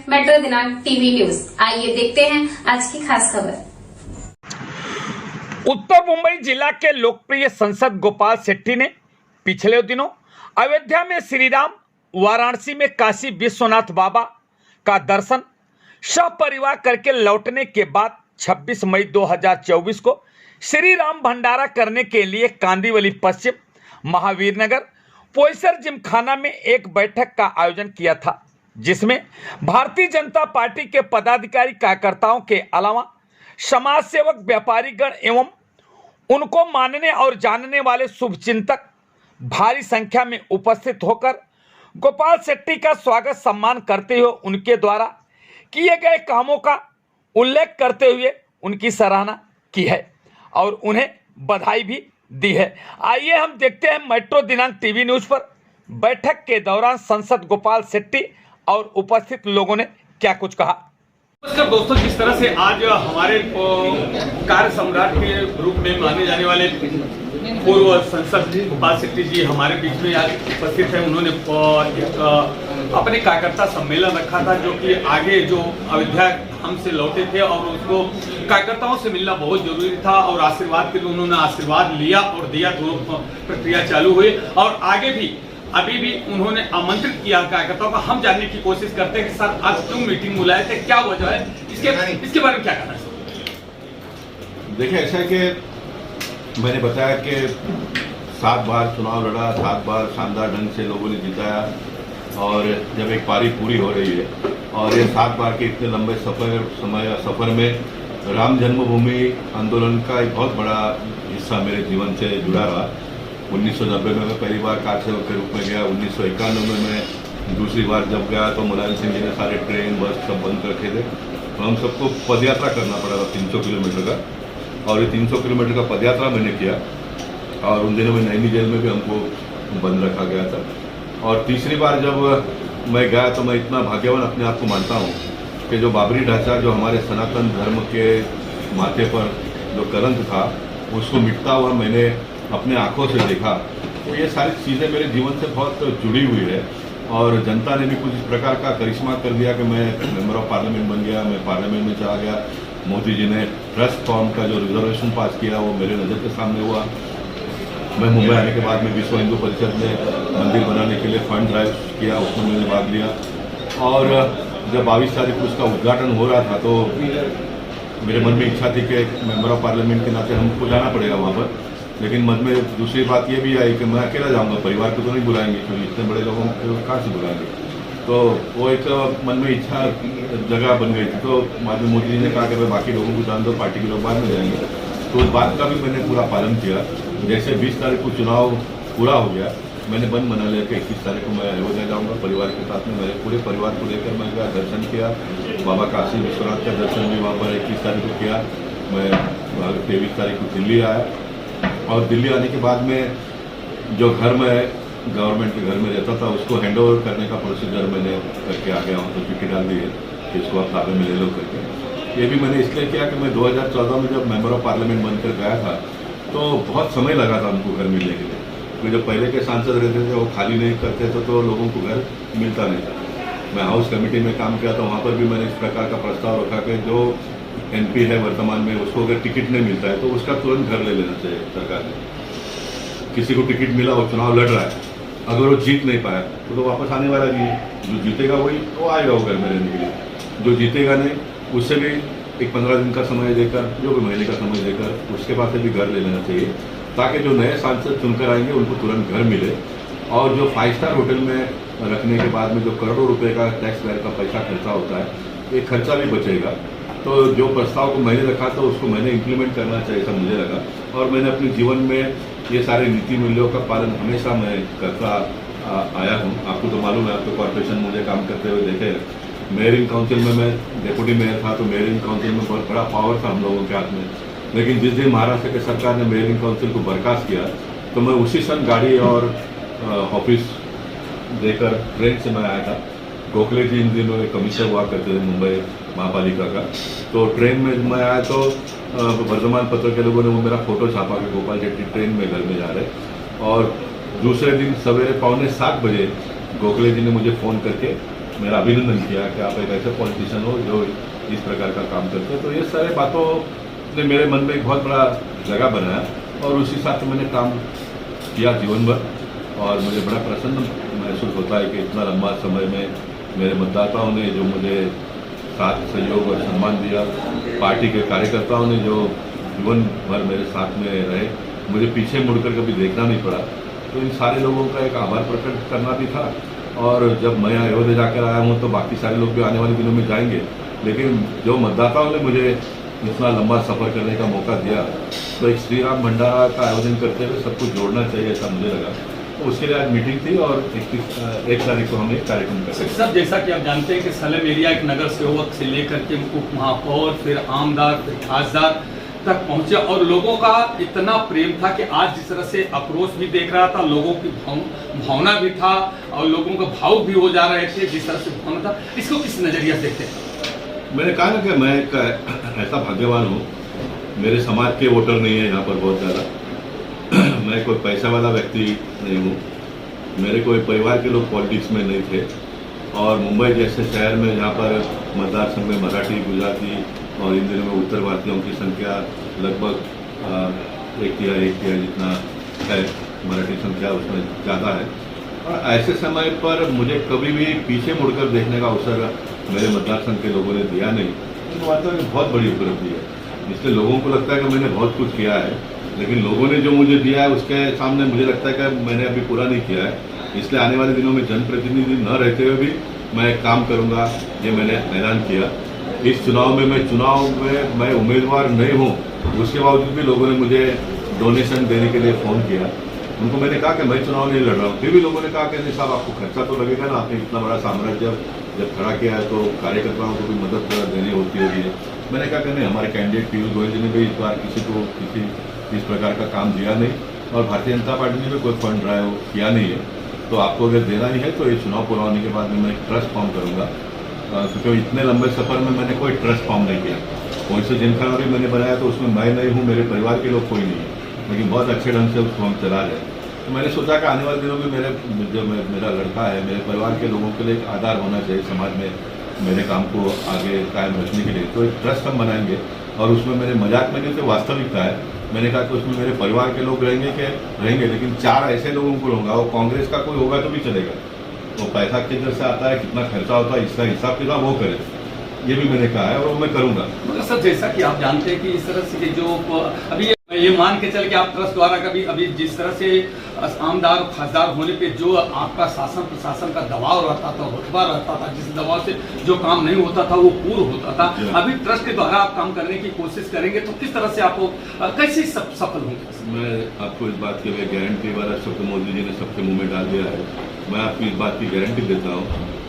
Metro दिनांक TV news. आइए देखते हैं आज की खास खबर। उत्तर मुंबई जिला के लोकप्रिय सांसद गोपाल शेट्टी ने पिछले दिनों अयोध्या में श्री राम, वाराणसी में काशी विश्वनाथ बाबा का दर्शन सपरिवार करके लौटने के बाद 26 मई 2024 को श्री राम भंडारा करने के लिए कांदिवली पश्चिम, महावीरनगर, पोईसर जिमखाना में एक बैठक का आयोजन किया था, जिसमें भारतीय जनता पार्टी के पदाधिकारी कार्यकर्ताओं के अलावा समाज सेवक, व्यापारीगण एवं उनको मानने और जानने वाले शुभचिंतक भारी संख्या में उपस्थित होकर गोपाल शेट्टी का स्वागत सम्मान करते हुए उनके द्वारा किए गए कामों का उल्लेख करते हुए उनकी सराहना की है और उन्हें बधाई भी दी है। आइए हम देखते हैं मेट्रो दिनांक टीवी न्यूज पर बैठक के दौरान सांसद गोपाल शेट्टी और उपस्थित लोगों ने क्या कुछ कहा। नमस्कार दोस्तों, जिस तरह से आज हमारे कार्य सम्राट के रूप में माने जाने वाले पूर्व सांसद गोपाल शेट्टी जी हमारे बीच में आज उपस्थित है। उन्होंने एक अपने कार्यकर्ता सम्मेलन रखा था, जो कि आगे जो अयोध्या हमसे लौटे थे और उसको कार्यकर्ताओं से मिलना बहुत जरूरी था और आशीर्वाद के लिए उन्होंने आशीर्वाद लिया और दिया, दोनों प्रक्रिया चालू हुई और आगे भी अभी भी उन्होंने आमंत्रित किया कार्यकर्ताओं को। हम जानने की कोशिश करते हैं कि सर आज क्यों मीटिंग बुलाए थे, क्या वजह है, इसके बारे में क्या कहना है? देखिए, ऐसा है कि मैंने बताया कि 7 बार चुनाव लड़ा, 7 बार शानदार ढंग से लोगों ने जिताया और जब एक पारी पूरी हो रही है और ये 7 बार के इतने लंबे सफर में राम जन्मभूमि आंदोलन का एक बहुत बड़ा हिस्सा मेरे जीवन से जुड़ा रहा। 1990 में मैं पहली बार कार सेवक के रूप में गया। 1991 में मैं दूसरी बार जब गया तो मुलायम सिंह जी ने सारे ट्रेन बस सब बंद रखे थे, तो हम सबको पदयात्रा करना पड़ा था 300 किलोमीटर का, और ये 300 किलोमीटर का पदयात्रा मैंने किया और उन दिनों में नैनी जेल में भी हमको बंद रखा गया था। और तीसरी बार जब मैं गया तो मैं इतना भाग्यवान अपने आप को मानता हूँ कि जो बाबरी ढांचा, जो हमारे सनातन धर्म के माथे पर जो कलंक था, उसको मिटता हुआ मैंने अपने आंखों से देखा। तो ये सारी चीज़ें मेरे जीवन से बहुत जुड़ी हुई है और जनता ने भी कुछ इस प्रकार का करिश्मा कर दिया कि मैं मेंबर ऑफ पार्लियामेंट बन गया, मैं पार्लियामेंट में चला गया। मोदी जी ने ट्रस्ट फॉर्म का जो रिजर्वेशन पास किया वो मेरे नज़र के सामने हुआ। मैं मुंबई आने के बाद में विश्व हिंदू परिषद ने मंदिर बनाने के लिए फंड ड्राइव किया, उसमें मैंने भाग लिया और जब 22 तारीख को उसका उद्घाटन हो रहा था तो मेरे मन में इच्छा थी कि मेंबर ऑफ पार्लियामेंट के नाते हमको जाना पड़ेगा वहाँ पर, लेकिन मन में दूसरी बात ये भी आई कि मैं अकेला जाऊँगा, परिवार को तो नहीं बुलाएंगे क्योंकि इतने बड़े लोगों को कहाँ से बुलाएंगे। तो वो एक मन में इच्छा जगह बन गई थी। तो बाद में मोदी जी ने कहा कि भाई बाकी लोगों को जान दो, पार्टी के लोग बाद में जाएंगे। तो उस बात का भी मैंने पूरा पालन किया। जैसे 20 तारीख को चुनाव पूरा हो गया, मैंने बंद बना लिया कि 21 तारीख को मैं अयोध्या जाऊँगा परिवार के साथ में। मेरे पूरे परिवार को लेकर मैं गया, दर्शन किया, बाबा काशी विश्वनाथ का दर्शन भी वहाँ पर 21 तारीख को किया। मैं 23 तारीख को दिल्ली आया और दिल्ली आने के बाद में जो घर में गवर्नमेंट के घर में रहता था उसको हैंड ओवर करने का प्रोसीजर मैंने करके आ गया हूँ। तो चिट्ठी डाल दी है कि इसको आप ताबे में ले लो करके। ये भी मैंने इसलिए किया कि मैं 2014 में जब मेंबर ऑफ पार्लियामेंट बनकर गया था तो बहुत समय लगा था हमको घर मिलने के लिए, क्योंकि जो पहले के सांसद रहते थे वो खाली नहीं करते थे तो लोगों को घर मिलता नहीं था। मैं हाउस कमेटी में काम किया था, वहाँ पर भी मैंने इस प्रकार का प्रस्ताव रखा कि जो MP है वर्तमान में, उसको अगर टिकट नहीं मिलता है तो उसका तुरंत घर ले लेना चाहिए सरकार ने। किसी को टिकट मिला और चुनाव लड़ रहा है, अगर वो जीत नहीं पाया तो वापस आने वाला नहीं है। जो जीतेगा वही तो आएगा वो घर में रहने के लिए, जो जीतेगा नहीं उससे भी एक 15 दिन का समय देकर, जो भी महीने का समय देकर उसके बाद से भी घर ले लेना चाहिए, ताकि जो नए सांसद चुनकर आएंगे उनको तुरंत घर मिले। और जो 5 स्टार होटल में रखने के बाद में जो करोड़ों रुपए का टैक्स पेयर का पैसा खर्चा होता है, ये खर्चा भी बचेगा। तो जो प्रस्ताव को मैंने रखा तो उसको मैंने इम्प्लीमेंट करना चाहिए, ऐसा मुझे लगा। और मैंने अपने जीवन में ये सारे नीति मूल्यों का पालन हमेशा मैं करता आया हूँ। आपको तो मालूम है, आपको कॉर्पोरेशन मुझे काम करते हुए देखे। मेयरिंग काउंसिल में मैं डेप्यूटी मेयर था, तो मेयरिंग काउंसिल में बहुत बड़ा पावर था हम लोगों के हाथ में। लेकिन जिस दिन महाराष्ट्र की सरकार ने मेयरिंग काउंसिल को बर्खास्त किया तो मैं उसी सन गाड़ी और ऑफिस देकर ट्रेन से मैं आया था। गोखले जी इन दिनों कमिश्नर हुआ करते थे मुंबई महापालिका का। तो ट्रेन में मैं आया तो वर्तमान पत्र के लोगों ने वो मेरा फोटो छापा कि गोपाल शेट्टी ट्रेन में घर में जा रहे। और दूसरे दिन सवेरे 6:45 बजे गोखले जी ने मुझे फ़ोन करके मेरा अभिनंदन किया कि आप एक ऐसे पॉलिटिशियन हो जो इस प्रकार का काम करते हैं। तो ये सारे बातों ने मेरे मन में एक बहुत बड़ा जगह बनाया और उसी हिसाब से मैंने काम किया जीवन भर, और मुझे बड़ा प्रसन्न महसूस होता है कि इतना लंबा समय में मेरे मतदाताओं ने जो मुझे साथ सहयोग और सम्मान दिया, पार्टी के कार्यकर्ताओं ने जो जीवन भर मेरे साथ में रहे, मुझे पीछे मुड़कर कभी देखना नहीं पड़ा। तो इन सारे लोगों का एक आभार प्रकट करना भी था। और जब मैं अयोध्या जाकर आया हूँ तो बाकी सारे लोग भी आने वाले दिनों में जाएंगे, लेकिन जो मतदाताओं ने मुझे इतना लंबा सफ़र करने का मौका दिया, तो एक श्री राम भंडारा का आयोजन करते हुए सब कुछ जोड़ना चाहिए, ऐसा मुझे लगा। तो उसके लिए आज मीटिंग थी और 1 तारीख को हम एक कार्यक्रम कर सकते। सर, जैसा कि आप जानते हैं कि सलेम एरिया एक नगर सेवक से लेकर के उप महापौर, फिर आमदार, फिर खासदार तक पहुंचे और लोगों का इतना प्रेम था कि आज जिस तरह से अप्रोच भी देख रहा था, लोगों की भावना भी था और लोगों का भाव भी हो जा रहे थे, जिस तरह से भावना था, इसको किस नजरिया से देखते हैं? मैंने कहा ना कि मैं एक ऐसा भाग्यवान हूँ, मेरे समाज के वोटर नहीं है यहाँ पर बहुत ज़्यादा। मैं कोई पैसा वाला व्यक्ति नहीं हूँ, मेरे कोई परिवार के लोग पॉलिटिक्स में नहीं थे, और मुंबई जैसे शहर में जहाँ पर मतदार संघ में मराठी, गुजराती और इन दिनों में उत्तर भारतीयों की संख्या लगभग 1 तिहाई जितना है, मराठी संख्या उसमें ज़्यादा है। और ऐसे समय पर मुझे कभी भी पीछे मुड़कर देखने का अवसर मेरे मतदार संघ के लोगों ने दिया नहीं। तो वास्तव में बहुत बड़ी उपलब्धि है। इसलिए लोगों को लगता है कि मैंने बहुत कुछ किया है, लेकिन लोगों ने जो मुझे दिया है उसके सामने मुझे लगता है कि मैंने अभी पूरा नहीं किया है। इसलिए आने वाले दिनों में जनप्रतिनिधि न रहते हुए भी मैं काम करूंगा, ये मैंने ऐलान किया। इस चुनाव में मैं उम्मीदवार नहीं हूँ, उसके बावजूद भी लोगों ने मुझे डोनेशन देने के लिए फ़ोन किया। उनको मैंने कहा कि मैं चुनाव नहीं लड़ रहा हूँ, फिर भी लोगों ने कहा कि नहीं साहब, आपको खर्चा तो लगेगा ना, आपने इतना बड़ा साम्राज्य जब खड़ा किया है तो कार्यकर्ताओं को भी मदद देनी होती है। मैंने कहा कि नहीं, हमारे कैंडिडेट पीयूष गोयल जी ने भी इस बार किसी इस प्रकार का काम दिया नहीं, और भारतीय जनता पार्टी ने भी कोई फंड ड्राइव किया नहीं है। तो आपको अगर देना ही है तो ये चुनाव पूरा होने के बाद में मैं ट्रस्ट फॉर्म करूँगा, क्योंकि इतने लंबे सफ़र में मैंने कोई ट्रस्ट फॉर्म नहीं किया। कोई से जिनखाना भी मैंने बनाया तो उसमें मैं नहीं हूँ, मेरे परिवार के लोग कोई नहीं है, लेकिन बहुत अच्छे ढंग से उसको हम चला रहे हैं। तो मैंने सोचा कि आने वाले दिनों में मेरा लड़का है, मेरे परिवार के लोगों के लिए एक आधार होना चाहिए समाज में, मेरे काम को आगे कायम रखने के लिए। तो एक ट्रस्ट हम बनाएंगे, और उसमें मेरे मजाक में नहीं तो वास्तविकता है। मैंने कहा कि उसमें मेरे परिवार के लोग रहेंगे, लेकिन 4 ऐसे लोगों को लूँगा। वो कांग्रेस का कोई होगा तो भी चलेगा, वो पैसा किधर से आता है, कितना खर्चा होता है, इसका हिसाब किताब वो करे, ये भी मैंने कहा है और वो मैं करूँगा। मगर सर, जैसा कि आप जानते हैं कि इस तरह से जो अभी ये मान के चल के आप ट्रस्ट द्वारा कभी अभी जिस तरह से आमदार और खासदार होने पे जो आपका शासन प्रशासन का दबाव रहता था, रुतबा रहता था, जिस दबाव से जो काम नहीं होता था वो पूर्ण होता था, अभी ट्रस्ट के द्वारा आप काम करने की कोशिश करेंगे तो किस तरह से आप कैसे सफल होंगे? मैं आपको इस बात की गारंटी वाला शब्द मोदी जी ने सबके मुंह में डाल दिया है। मैं आपको इस बात की गारंटी देता हूँ,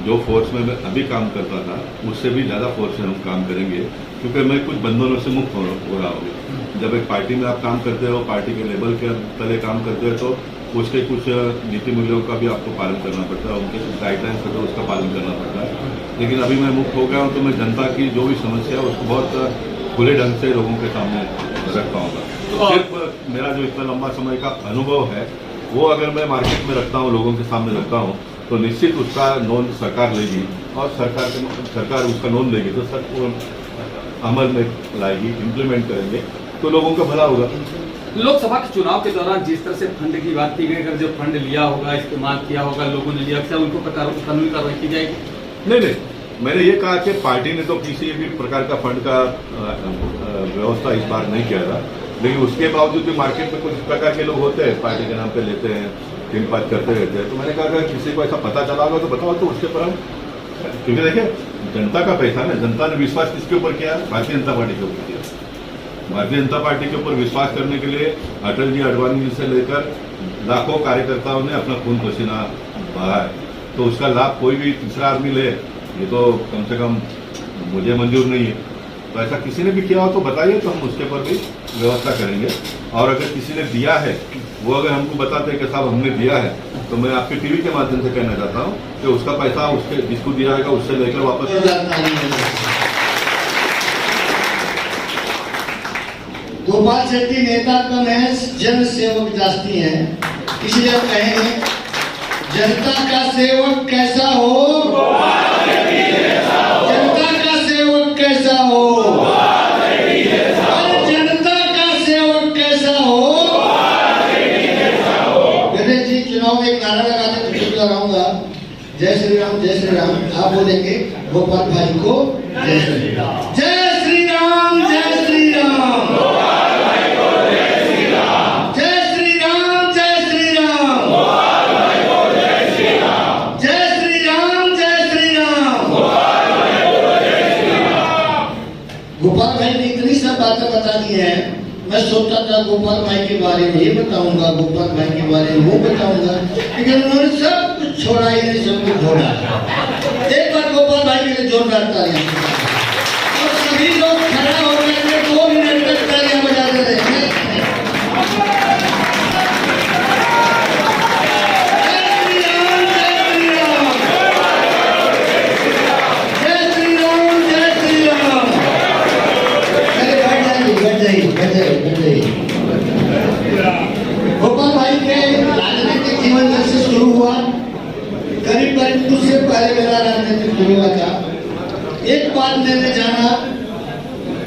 जो फोर्स में मैं अभी काम करता था उससे भी ज़्यादा फोर्स से हम काम करेंगे, क्योंकि मैं कुछ बंधनों से मुक्त हो रहा हूँ। जब एक पार्टी में आप काम करते हो, पार्टी के लेवल के तले काम करते हो, तो उसके कुछ नीति मूल्यों का भी आपको पालन करना पड़ता है, उनके कुछ गाइडलाइंस होते हैं उसका पालन करना पड़ता है। लेकिन अभी मैं मुक्त हो गया हूँ तो मैं जनता की जो भी समस्या है उसको बहुत खुले ढंग से लोगों के सामने रख पाऊँगा। तो सिर्फ मेरा जो इतना लंबा समय का अनुभव है वो अगर मैं मार्केट में रखता हूँ, लोगों के सामने रखता हूँ, तो निश्चित उसका नोंद सरकार लेगी, और सरकार उसका नोंद लेगी तो सर अमल में लाएगी, इम्प्लीमेंट करेंगे तो लोगों का भला होगा। लोकसभा के चुनाव के दौरान जिस तरह से फंड की बात की गई, अगर जो फंड लिया होगा, इस्तेमाल किया होगा, लोगों ने लिया, क्या उनको कानूनी कार्रवाई की जाएगी? नहीं, मैंने ये कहा कि पार्टी ने तो किसी भी प्रकार का फंड का व्यवस्था इस बार नहीं किया था, लेकिन उसके बावजूद भी मार्केट में कुछ प्रकार के लोग होते हैं, पार्टी के नाम पे लेते हैं, टिंग पात करते रहते हैं। तो मैंने कहा अगर किसी को ऐसा पता चला होगा तो बताओ, तो उसके ऊपर हम, क्योंकि देखिए जनता का पैसा ना, जनता ने विश्वास किसके ऊपर किया? भारतीय जनता पार्टी के ऊपर किया। भारतीय जनता पार्टी के ऊपर विश्वास करने के लिए अटल जी, अडवाणी जी से लेकर लाखों कार्यकर्ताओं ने अपना खून पसीना बहा है। तो उसका लाभ कोई भी तीसरा आदमी ले, ये तो कम से कम मुझे मंजूर नहीं है। तो ऐसा किसी ने भी किया हो तो बताइए, तो हम उसके ऊपर भी व्यवस्था करेंगे। और अगर किसी ने दिया है, वो अगर हमको बताते हैं कि साहब हमने दिया है, तो मैं आपके टीवी के माध्यम से कहना चाहता हूँ कि उसका पैसा उसके जिसको दिया जाएगा उससे लेकर वापस। गोपाल शेट्टी नेता कम है, जन सेवक जास्ती है, इसलिए कहेंगे जनता का सेवक कैसा हो। बोलेंगे गोपाल भाई को जय श्री राम। जय श्री राम, जय श्री राम, जय श्री राम, जय श्री राम, जय श्री राम, जय श्री राम। गोपाल भाई ने इतनी सब बातें बता दी हैं। मैं सोचता था गोपाल भाई के बारे में ये बताऊंगा, गोपाल भाई के बारे में वो बताऊंगा, लेकिन उन्होंने सब कुछ छोड़ा ही नहीं, सब कुछ छोड़ा। एक बार गोपाल भाई के लिए जोरदार तालियां और सभी लोग खड़ा हो गए, 2 मिनट तक तालियां बजाते रहे। गोपाल भाई के राजनीतिक जीवन जब से शुरू हुआ, करीब करीब उससे पहले मेरा राजनीतिक शुरू हुआ था। एक बात मैंने जाना,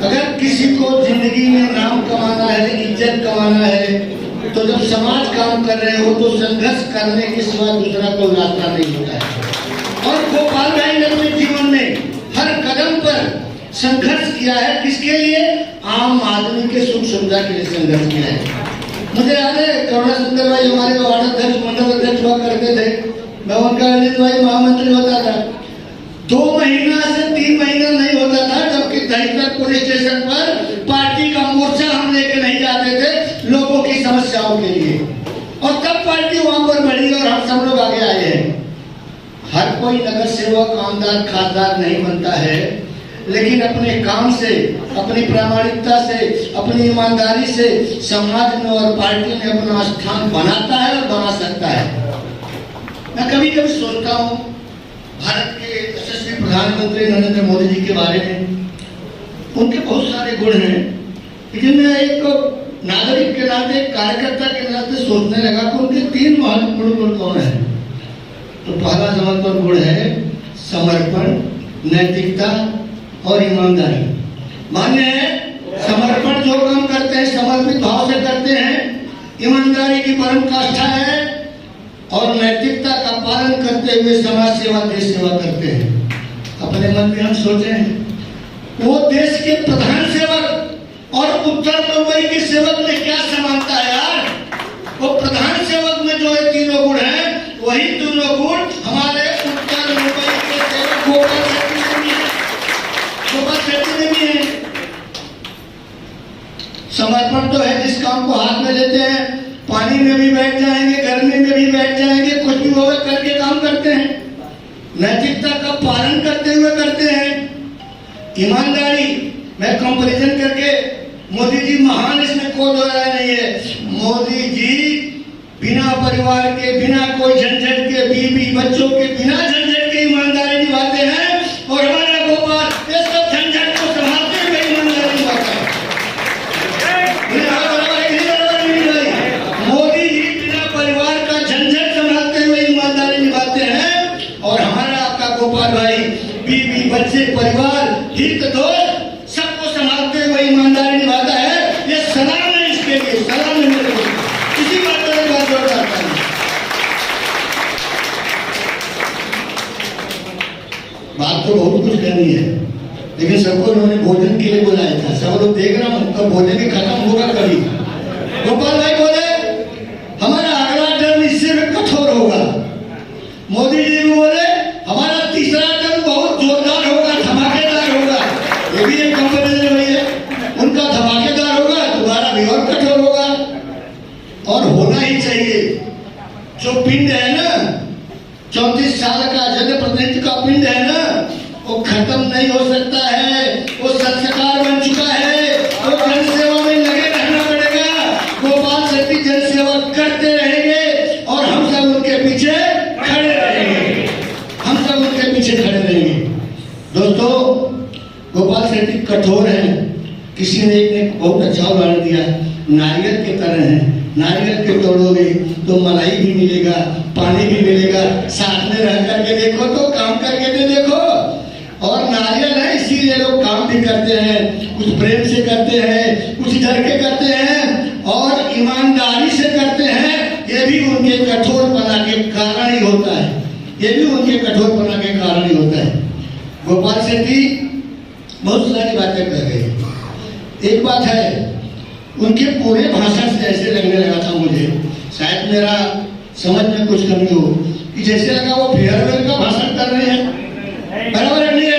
अगर किसी को जिंदगी में नाम कमाना है, इज्जत कमाना है, तो जब समाज काम कर रहे हो तो संघर्ष करने के सिवा दूसरा कोई रास्ता नहीं होता है। और गोपाल भाई ने अपने जीवन में हर कदम पर संघर्ष किया है। किसके लिए? आम आदमी के सुख सुविधा के लिए संघर्ष किया है। मुझे याद है करुणा सुंदर भाई हमारे वार्ड अध्यक्ष, मंडल अध्यक्ष हुआ करते थे, मैं उनका अनिल भाई महामंत्री होता था। 2 महीना से 3 महीना नहीं होता था जबकि दहिसर पुलिस स्टेशन पर पार्टी का मोर्चा हम लेके नहीं जाते थे लोगों की समस्याओं के लिए, और तब पार्टी वहां पर बढ़ी और हम सब लोग आगे आए हैं। हर कोई नगर सेवक, आमदार, खासदार नहीं बनता है, लेकिन अपने काम से, अपनी प्रामाणिकता से, अपनी ईमानदारी से समाज में और पार्टी में अपना स्थान बनाता है और बना सकता है। मैं कभी कभी सोचता हूँ भारत के यशस्वी प्रधानमंत्री नरेंद्र मोदी जी के बारे में। उनके बहुत सारे गुण हैं, लेकिन मैं एक नागरिक के नाते, कार्यकर्ता के नाते सोचने लगा कि उनके 3 महत्वपूर्ण गुण कौन है। तो पहला महत्वपूर्ण गुण है समर्पण, नैतिकता और ईमानदारी। मान्य है, समर्पण जो काम करते हैं समर्पित भाव से करते हैं, ईमानदारी की परम काष्ठा है, और नैतिकता का पालन करते हुए समाज सेवा, देश सेवा करते हैं। अपने मन में हम सोचे हैं वो देश के प्रधान सेवक और उत्तर मुंबई के सेवक में क्या समानता है यार। वो प्रधान सेवक में जो है 3 गुण है, वही 3 गुण हमारे उत्तर मुंबई के सेवक गोपाल शेट्टी में भी है। समर्पण तो है, जिस काम को हाथ में लेते हैं, पानी में भी बैठ जाएंगे, गर्मी में भी बैठ जाएंगे, कुछ भी होगा करके काम करते हैं। नैतिकता का पालन करते हुए करते हैं। ईमानदारी, मैं कंपैरिजन करके, मोदी जी महान, इसमें कोई दो राय नहीं है। मोदी जी बिना परिवार के, बिना कोई झंझट के, बीवी बच्चों के बिना झंझट के ईमानदारी निभाते हैं, और हमारा गोपाल ये सब झंझट को संभालते हुए ईमानदारी निभाता है। मोदी जी बिना परिवार का झंझट संभालते हुए ईमानदारी निभाते हैं, और हमारा आपका गोपाल भाई बीवी बच्चे परिवार हित दोस्त सबको संभालते हुए ईमानदारी निभाता है। ये सलाम है इसके लिए, सलाम है मेरे को। इसी बात पर एक बात जोड़ जाता है। बात तो बहुत कुछ करनी है, लेकिन सबको उन्होंने भोजन के लिए बुलाया था। सब लोग देख रहा हूँ उनका भोजन भी खत्म होगा कभी। गोपाल भाई बोले हमारा अगला टर्म इससे भी कठोर होगा। मोदी जी भी बोले हमारा तीसरा टर्म बहुत जोरदार होगा, धमाकेदार होगा। ये भी एक कंपैरिजन हुई है, उनका धमाकेदार होगा, तुम्हारा भी और कठोर होगा। और होना ही चाहिए। जो पिंड है ना, 34 साल का जनप्रतिनिधि का पिंड है ना, वो खत्म नहीं हो सकता है। वो संस्कार बन चुका है, वो जनसेवा में लगे रहना पड़ेगा। गोपाल शेट्टी जनसेवा करते रहेंगे और हम सब उनके पीछे खड़े रहेंगे, हम सब उनके पीछे खड़े रहेंगे। दोस्तों, गोपाल शेट्टी कठोर है। किसी ने एक बहुत अच्छा उदाहरण दिया, नारियल के तरह है। नारियल के तोड़ोगे तो मलाई भी मिलेगा, पानी भी मिलेगा। साथ में रह करके देखो तो, काम करके तो देखो। और नारियल है, इसीलिए लोग काम भी करते हैं, कुछ प्रेम से करते हैं, कुछ डर के करते हैं, और ईमानदारी से करते हैं। ये भी उनके कठोरपना के कारण ही होता है, ये भी उनके कठोरपना के कारण ही होता है। गोपाल शेट्टी बहुत सारी बातें कर गए। एक बात है, उनके पूरे भाषण से ऐसे लगने लगा था मुझे, शायद मेरा समझ में कुछ कमी हो, कि जैसे लगा वो फेयरवेल का भाषण कर रहे हैं। बराबर नहीं है,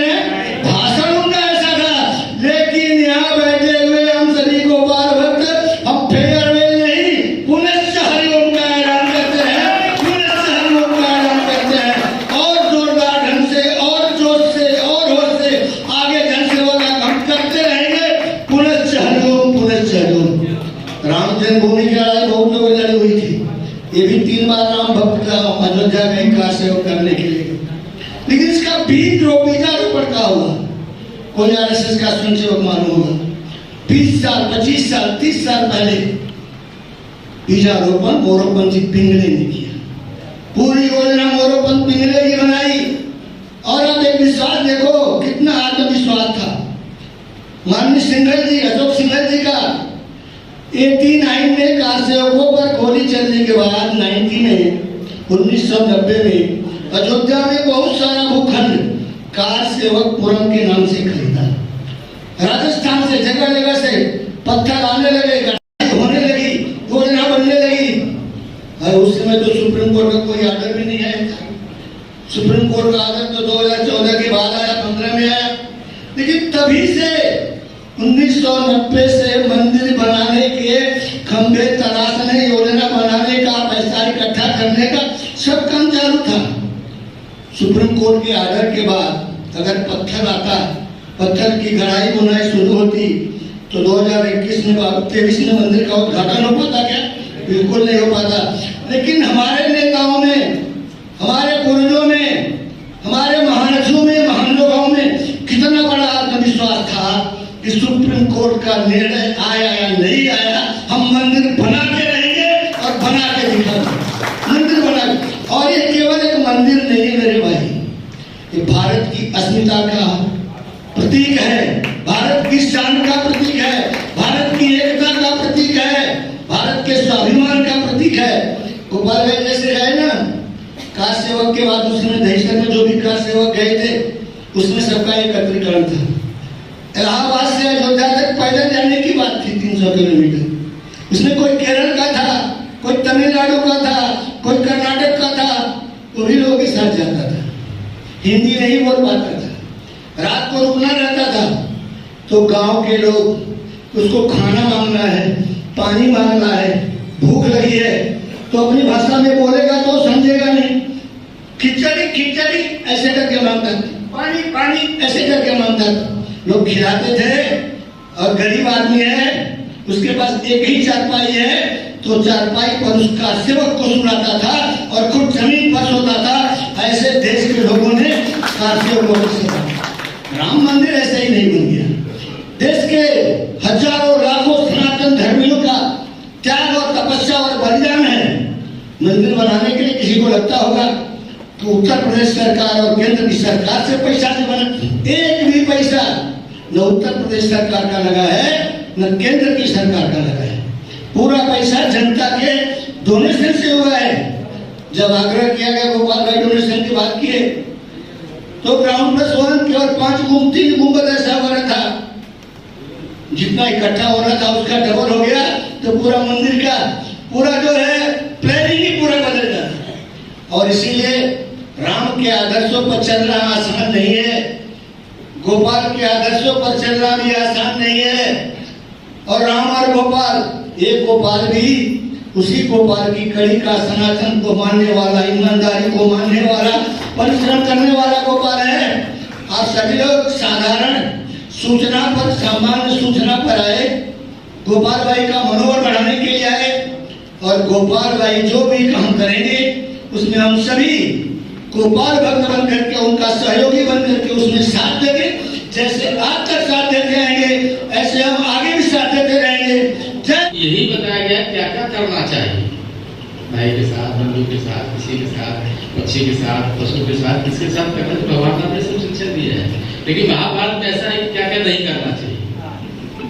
भाषण उनका ऐसा था, लेकिन यहाँ बैठे हुए हम सभी गोपाल भक्त हम फेयरवेल नहीं पुनश्च हरिओम का ऐलान करते हैं, पुनश्च हरिओम का ऐलान करते हैं, और जोरदार ढंग से और जोश से और होश से आगे जनसेवा का हम करते रहेंगे। पुनश्च हरिओम, पुनश्च हरिओम। राम जन्मभूमि की लड़ाई बहुत लोगों ने लड़ी हुई थी, ये भी 3 बार राम भक्त का अयोध्या में कार सेवा करने के लिए, लेकिन इसका बीजारोपण का हुआ। कोई आरएसएस का स्वयंसेवक मालूम होगा, 20 साल 25 साल 30 साल पहले बीजारोपण मोरोपंथी पिंगले ने किया। पूरी योजना मोरोपंथ पिंगले की बनाई, और अब एक विश्वास देखो कितना आत्मविश्वास था माननीय सिंघल जी, अशोक सिंघल जी का 89 में कार सेवकों पर गोली चलने के बाद 1990 में अयोध्या में बहुत सारा भूखंड कार सेवक पुरम के नाम से खरीदा। राजस्थान से जगह जगह से पत्थर आने लगे, गड्ढे होने लगी, योजना बनने लगी। और उस समय तो सुप्रीम कोर्ट का कोई आर्डर भी नहीं आया था। सुप्रीम कोर्ट का आर्डर तो 2014 के बाद आया, 15 में आया। लेकिन तभी से 1990 से मंदिर बनाने के खंभे तराशने, योजना बनाने का, पैसा इकट्ठा करने का सब काम चालू था। सुप्रीम कोर्ट के आर्डर के बाद अगर पत्थर आता, पत्थर की गढ़ाई बुनाई शुरू होती, तो 2021 में 23 में मंदिर का उद्घाटन हो पाता क्या? बिल्कुल नहीं हो पाता। लेकिन हमारे नेताओं ने, हमारे पूर्वजों में, हमारे महारथियों में, महान लोगों में कितना बड़ा आत्मविश्वास था कि सुप्रीम कोर्ट का निर्णय आया या नहीं आया, हम मंदिर बना के रहेंगे और बना के दिखाएंगे। मंदिर बना के, और ये केवल एक मंदिर नहीं है मेरे भाई, ये भारत की अस्मिता का प्रतीक है, भारत की शान का प्रतीक है, भारत की एकता का प्रतीक है, भारत के स्वाभिमान का प्रतीक है। गोपाल भाई जैसे गए ना कार सेवक के बाद, उसमें दहिसर में जो भी कार सेवक गए थे उसमें सबका एकत्रीकरण था। इलाहाबाद से अयोध्या तक पैदल जाने की बात थी 300 किलोमीटर। उसमें कोई केरल का था, कोई तमिलनाडु का था, कोई कर्नाटक का था, वो भी लोगों के साथ जाता था, हिंदी नहीं बोल पाता था, रात को रुकना रहता था। तो गांव के लोग उसको खाना मांगना है, पानी मांगना है, भूख लगी है, तो अपनी भाषा में बोलेगा तो समझेगा नहीं, खिचड़ी खिचड़ी ऐसे करके मांगता था, पानी पानी ऐसे करके मांगता था। लोग खिलाते थे, और गरीब आदमी है, उसके पास एक ही चारपाई है, तो चारपाई पर उसका सेवक को सुनाता था और खुद जमीन पर सोता था। ऐसे देश के लोगों ने काशियों से राम मंदिर ऐसे ही नहीं बन गया। देश के हजारों लाखों सनातन धर्मियों का त्याग और तपस्या और बलिदान है। मंदिर बनाने के लिए किसी को लगता होगा कि उत्तर प्रदेश सरकार और केंद्र की सरकार से पैसा नहीं बना, एक भी पैसा न उत्तर प्रदेश सरकार का लगा है न केंद्र की सरकार का लगा है। पूरा पैसा जनता के डोनेशन से हुआ है। जब आग्रह किया गया गोपाल भाई डोनेशन की बात किए, तो ग्राउंड प्लस 1 केवल 3 गुंबद ऐसा हो रहा था, जितना इकट्ठा हो रहा था उसका डबल हो गया, तो पूरा मंदिर का पूरा जो है प्लानिंग ही पूरा बदल जाता। और इसीलिए राम के आदर्शों पर चलना आसान नहीं है, गोपाल के आदर्शों पर चलना भी आसान नहीं है। और राम और गोपाल, एक गोपाल भी उसी गोपाल की कड़ी का, सनातन को मानने वाला, ईमानदारी को मानने वाला, परिश्रम करने वाला गोपाल है। आप सभी लोग साधारण सूचना पर, सामान्य सूचना पर आए, गोपाल भाई का मनोबल बढ़ाने के लिए आए, और गोपाल भाई जो भी काम करेंगे उसमें हम सभी गोपाल भक्त बन करके, उनका सहयोगी बन करके उसमें साथ देंगे। जैसे आज तक साथ देते आएंगे, ऐसे हम आगे भी साथ देते रहेंगे। यही बताया गया क्या क्या करना चाहिए, भाई के साथ, बंधु के साथ, किसी के साथ, पक्षी के साथ, पशु के साथ, किसके साथ करना, तो भगवान ने सब शिक्षा दी है। लेकिन महाभारत में ऐसा है क्या क्या नहीं करना चाहिए,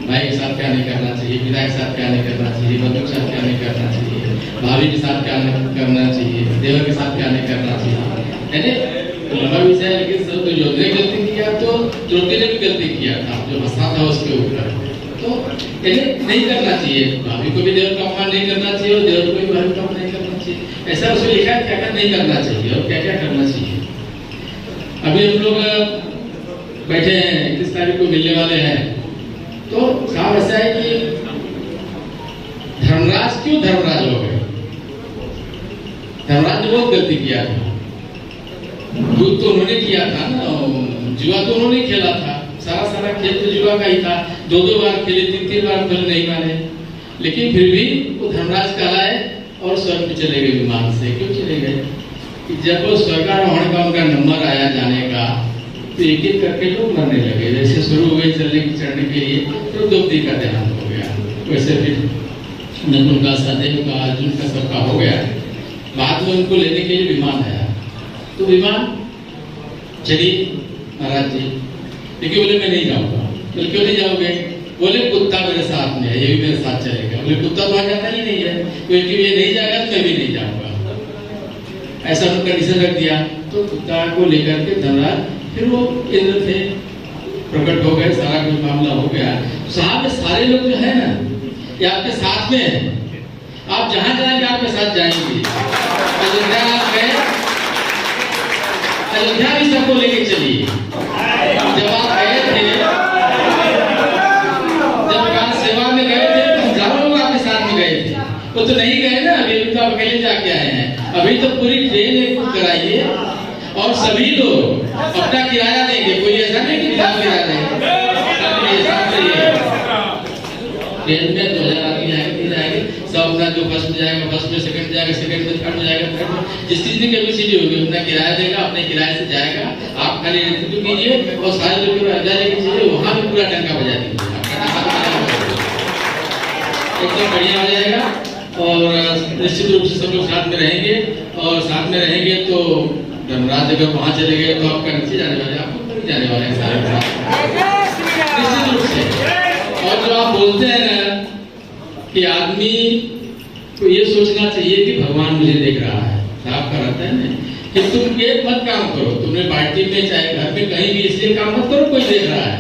भाई के साथ क्या नहीं करना चाहिए, पिता के साथ क्या नहीं करना चाहिए, बंधु के साथ क्या नहीं करना चाहिए, भाभी के साथ क्या नहीं करना चाहिए, देवर के साथ क्या नहीं करना चाहिए। यानी तो लंबा विषय है, लेकिन सब जो ने गलती किया तो चोटी ने भी गलती किया था, जो हंसा था उसके ऊपर। तो ये नहीं करना चाहिए, भाभी को भी देवर का अपमान नहीं करना चाहिए और देवर को भी भाभी का अपमान नहीं करना चाहिए। ऐसा उसमें लिखा है क्या क्या नहीं करना चाहिए और क्या क्या करना चाहिए। अभी हम लोग बैठे हैं, 21 तारीख को मिलने वाले हैं, तो साहब ऐसा है कि धर्मराज क्यों धर्मराज हो गए? धर्मराज ने बहुत गलती किया था, दूध तो उन्होंने किया था ना, जुआ तो उन्होंने खेला था, सारा खेल तो जुआ का ही था, 2-2 बार खेले, 3-3 बार खेले, नहीं माने, लेकिन फिर भी वो धर्मराज कहलाए और स्वर्ग में चले गए विमान से। क्यों चले गए? कि जब वो स्वर्गारोहण का उनका नंबर आया जाने का, तो एक एक करके लोग मरने लगे। जैसे शुरू हुए चलने चढ़ने के लिए, तो द्रौपदी का देहांत हो गया, वैसे फिर नकुल का, सहदेव का, अर्जुन का, सबका हो गया। बाद में उनको लेने के लिए विमान आया, तो विमान चली महाराज जी, लेकिन बोले मैं नहीं जाऊंगा। बोले क्यों नहीं जाओगे? बोले कुत्ता मेरे साथ में है, ये भी मेरे साथ चलेगा। बोले कुत्ता तो आ जाता ही नहीं है, क्योंकि ये नहीं जाएगा तो मैं भी नहीं जाऊंगा। ऐसा उन्होंने कंडीशन रख दिया। तो कुत्ता को लेकर के धर्मराज फिर वो इंद्र थे, प्रकट हो गए, सारा कुछ मामला हो गया। साहब सारे लोग जो है ना, ये आपके साथ में है, आप जहां जाएंगे आपके साथ जाएंगे। अयोध्या गए, अयोध्या भी सबको लेके चलिए। जब आप गए थे, जब गांव सेवा में गए थे, तो हजारों लोग आपके साथ में गए थे। वो तो नहीं गए ना, अभी तो आप अकेले जाके आए हैं। अभी तो पूरी ट्रेन एक कराइए और सभी लोग अपना किराया देंगे, कोई ऐसा नहीं कि बिना किराया देंगे। ट्रेन में 2000 आदमी आएंगे, सब अपना जो फर्स्ट में जाएगा फर्स्ट में, सेकंड जाएगा सेकंड में, थर्ड में जाएगा थर्ड में, जिस चीज की कैपेसिटी होगी अपना किराया देगा, अपने किराए से जाएगा। आप खाली रेस्क्यू कीजिए और सारे लोग लेके चलिए, वहां भी पूरा डंका बजा दीजिए, एकदम बढ़िया हो जाएगा। और निश्चित रूप से सब लोग साथ में रहेंगे, और साथ में रहेंगे तो धर्मराज अगर वहां चले गए तो आपका नीचे जाने वाले, आप ऊपर भी जाने वाले हैं सारे निश्चित रूप से। और जो आप बोलते हैं ना कि आदमी को ये सोचना चाहिए कि भगवान मुझे देख रहा है, साहब का रहता है ना कि तुम एक मत काम करो, तुमने पार्टी में चाहे घर में कहीं भी इसलिए काम मत करो कोई देख रहा है,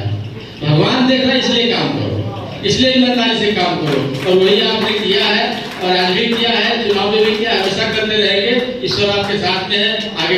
भगवान देख रहा है इसलिए काम करो, इसलिए ईमानदारी से काम करो। और वही आपने किया है और आज भी किया है, चुनाव में भी किया, हमेशा करते रहेंगे। ईश्वर आपके साथ में है, आगे